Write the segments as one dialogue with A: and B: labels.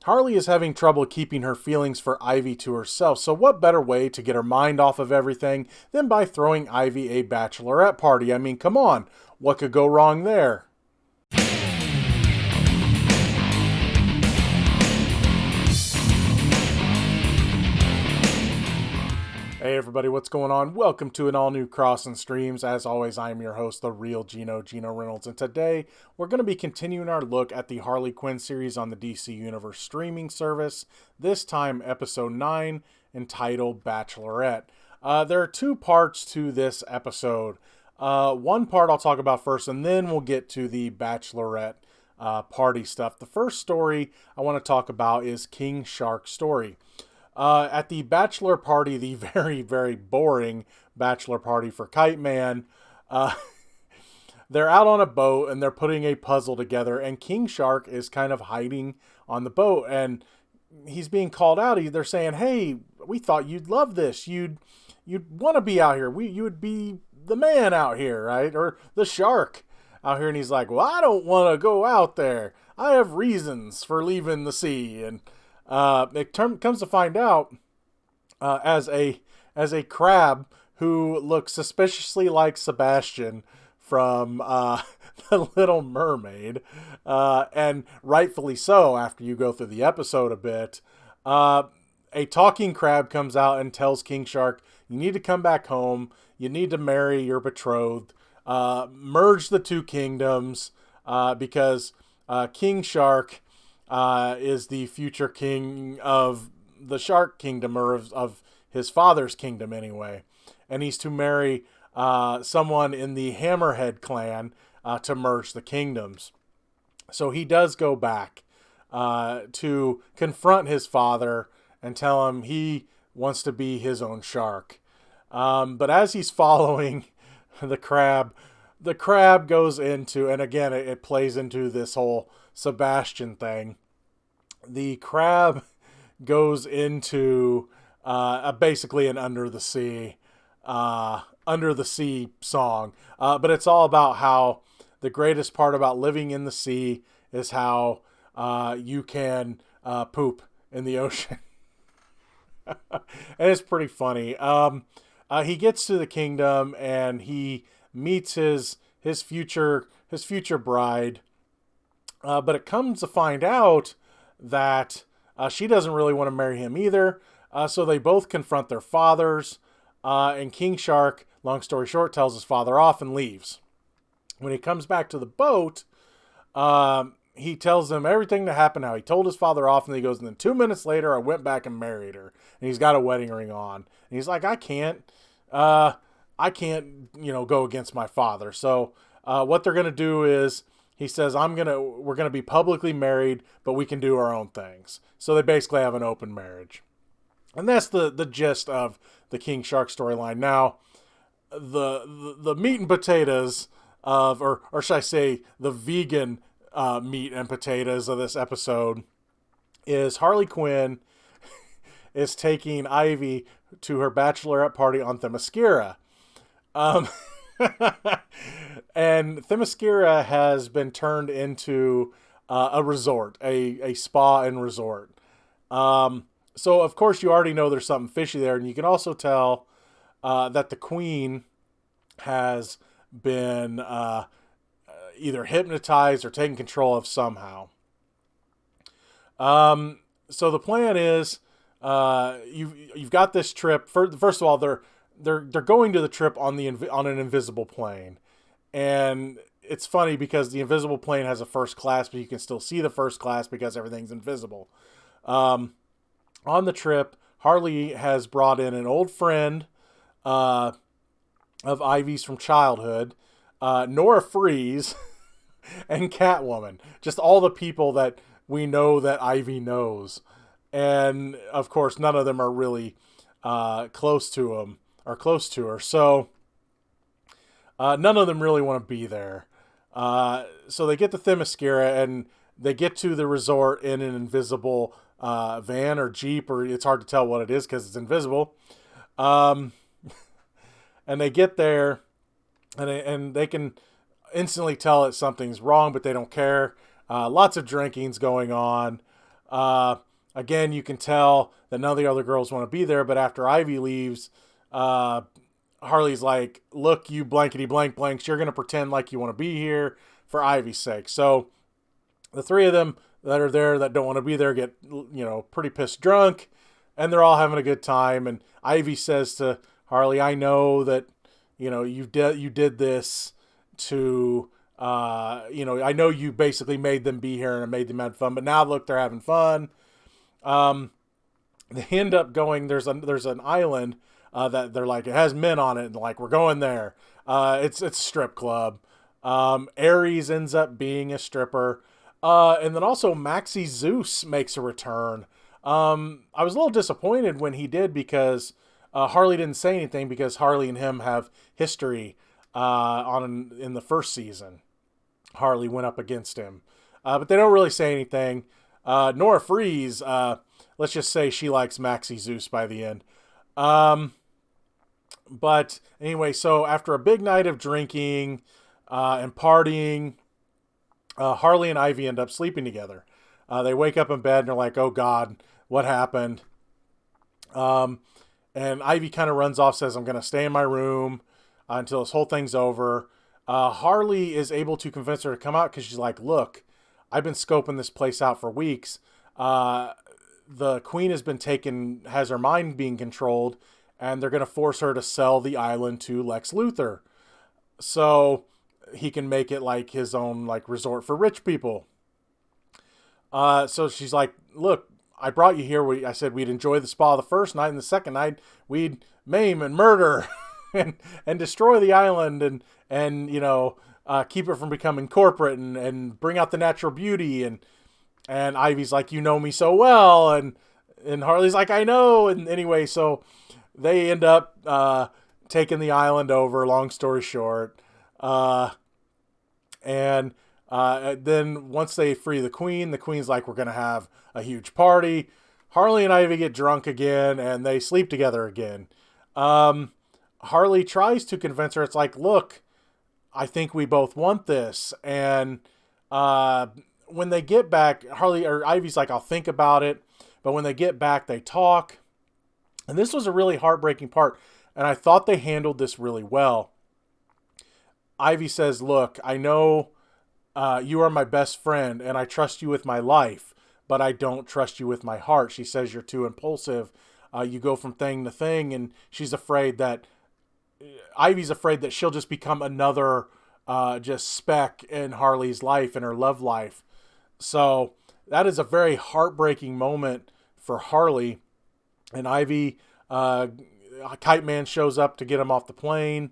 A: Harley is having trouble keeping her feelings for Ivy to herself, so what better way to get her mind off of everything than by throwing Ivy a bachelorette party? I mean, come on, what could go wrong there? Hey everybody, what's going on? Welcome to an all-new Crossin Streams. As always, I'm your host, the real Gino Reynolds, and today we're going to be continuing our look at the Harley Quinn series on the DC Universe streaming service, this time episode 9, entitled Bachelorette. There are two parts to this episode. One part I'll talk about first, and then we'll get to the Bachelorette party stuff. The first story I want to talk about is King Shark's story. At the bachelor party, the very, very boring bachelor party for Kite Man, they're out on a boat and they're putting a puzzle together, and King Shark is kind of hiding on the boat, and he's being called out. They're saying, "Hey, we thought you'd love this. You'd want to be out here. You would be the man out here, right? Or the shark out here." And he's like, "Well, I don't want to go out there. I have reasons for leaving the sea." And comes to find out, as a crab who looks suspiciously like Sebastian from The Little Mermaid, and rightfully so after you go through the episode a bit, a talking crab comes out and tells King Shark, "You need to come back home. You need to marry your betrothed. Merge the two kingdoms, because King Shark is the future king of the Shark Kingdom, or of his father's kingdom anyway. And he's to marry someone in the Hammerhead clan to merge the kingdoms." So he does go back to confront his father and tell him he wants to be his own shark. But as he's following the crab goes into, and again, it plays into this whole Sebastian thing. The crab goes into basically an under the sea song, but it's all about how the greatest part about living in the sea is how you can poop in the ocean. And it's pretty funny. He gets to the kingdom and he meets his future bride, but it comes to find out that she doesn't really want to marry him either. So they both confront their fathers, and King Shark, long story short, tells his father off and leaves. When he comes back to the boat, he tells them everything that happened, how he told his father off, and he goes, "And then 2 minutes later, I went back and married her." And he's got a wedding ring on. And he's like, I can't, go against my father. So what they're going to do is, he says, we're going to be publicly married, but we can do our own things. So they basically have an open marriage. And that's the gist of the King Shark storyline. Now, the meat and potatoes of, or should I say, the vegan meat and potatoes of this episode is Harley Quinn is taking Ivy to her bachelorette party on Themyscira. And Themyscira has been turned into a resort, a spa and resort. So, of course, you already know there's something fishy there. And you can also tell that the queen has been either hypnotized or taken control of somehow. So the plan is, you've got this trip. First of all, they're going to the trip on an invisible plane. And it's funny because the invisible plane has a first class, but you can still see the first class because everything's invisible. On the trip, Harley has brought in an old friend of Ivy's from childhood, Nora Freeze, and Catwoman. Just all the people that we know that Ivy knows. And, of course, none of them are really close to her. So none of them really want to be there. So they get to Themyscira, and they get to the resort in an invisible van or Jeep, or it's hard to tell what it is because it's invisible. And they get there, and they can instantly tell that something's wrong, but they don't care. Lots of drinking's going on. Again, you can tell that none of the other girls want to be there, but after Ivy leaves, Harley's like, look, you blankety blank blanks, you're going to pretend like you want to be here for Ivy's sake. So the three of them that are there that don't want to be there get, pretty pissed drunk, and they're all having a good time. And Ivy says to Harley, I know that, you did this to, I know you basically made them be here and it made them have fun, but now look, they're having fun. They end up going, there's an island that they're like, it has men on it, and like, we're going there. It's a strip club. Aries ends up being a stripper. And then also Maxie Zeus makes a return. I was a little disappointed when he did, because Harley didn't say anything, because Harley and him have history in the first season. Harley went up against him. But they don't really say anything. Nora Freeze, let's just say she likes Maxie Zeus by the end. But anyway, so after a big night of drinking and partying, Harley and Ivy end up sleeping together. They wake up in bed and they're like, oh God, what happened? And Ivy kind of runs off, says, I'm going to stay in my room until this whole thing's over. Harley is able to convince her to come out, because she's like, look, I've been scoping this place out for weeks. The queen has her mind being controlled, and they're going to force her to sell the island to Lex Luthor, so he can make it like his own like resort for rich people. So she's like, look, I brought you here. I said we'd enjoy the spa the first night, and the second night we'd maim and murder and destroy the island and keep it from becoming corporate and bring out the natural beauty. And Ivy's like, you know me so well. And Harley's like, I know. And anyway, so they end up taking the island over, long story short. And then once they free the queen's like, we're going to have a huge party. Harley and Ivy get drunk again, and they sleep together again. Harley tries to convince her. It's like, look, I think we both want this. And when they get back, Ivy's like, I'll think about it. But when they get back, they talk. And this was a really heartbreaking part, and I thought they handled this really well. Ivy says, look, I know you are my best friend, and I trust you with my life, but I don't trust you with my heart. She says, you're too impulsive. You go from thing to thing, and Ivy's afraid that she'll just become another just speck in Harley's life, in her love life. So that is a very heartbreaking moment for Harley. And Ivy, Kite Man shows up to get him off the plane.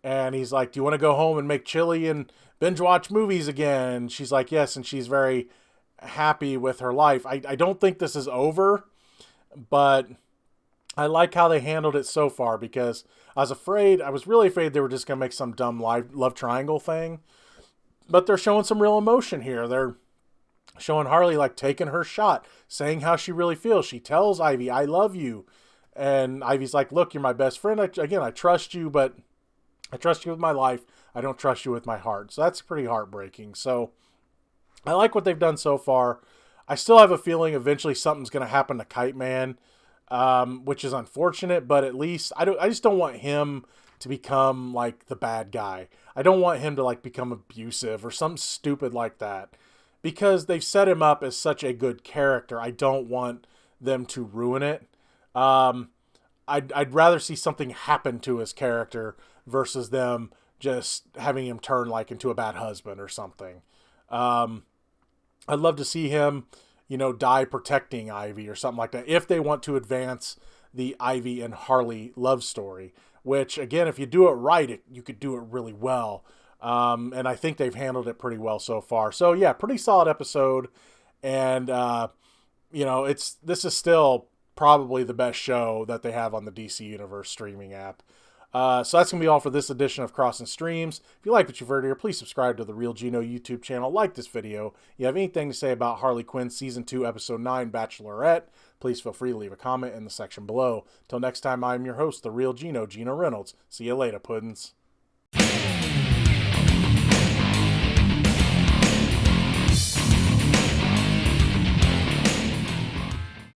A: And he's like, do you want to go home and make chili and binge watch movies again? And she's like, yes. And she's very happy with her life. I don't think this is over, but I like how they handled it so far, because I was really afraid they were just going to make some dumb love triangle thing. But they're showing some real emotion here. They're showing Harley like taking her shot, saying how she really feels. She tells Ivy, I love you. And Ivy's like, look, you're my best friend. I trust you, but I trust you with my life. I don't trust you with my heart. So that's pretty heartbreaking. So I like what they've done so far. I still have a feeling eventually something's going to happen to Kite Man, which is unfortunate, but at least I just don't want him to become like the bad guy. I don't want him to like become abusive or something stupid like that, because they've set him up as such a good character. I don't want them to ruin it. I'd rather see something happen to his character versus them just having him turn like into a bad husband or something. I'd love to see him, die protecting Ivy or something like that, if they want to advance the Ivy and Harley love story, which again, if you do it right, you could do it really well. And I think they've handled it pretty well so far. So yeah, pretty solid episode. And, this is still probably the best show that they have on the DC Universe streaming app. So that's going to be all for this edition of Crossin Streams. If you like what you've heard here, please subscribe to the Real Gino YouTube channel. Like this video. You have anything to say about Harley Quinn Season 2, Episode 9, Bachelorette, please feel free to leave a comment in the section below. Till next time, I'm your host, the Real Gino, Gino Reynolds. See you later, puddins.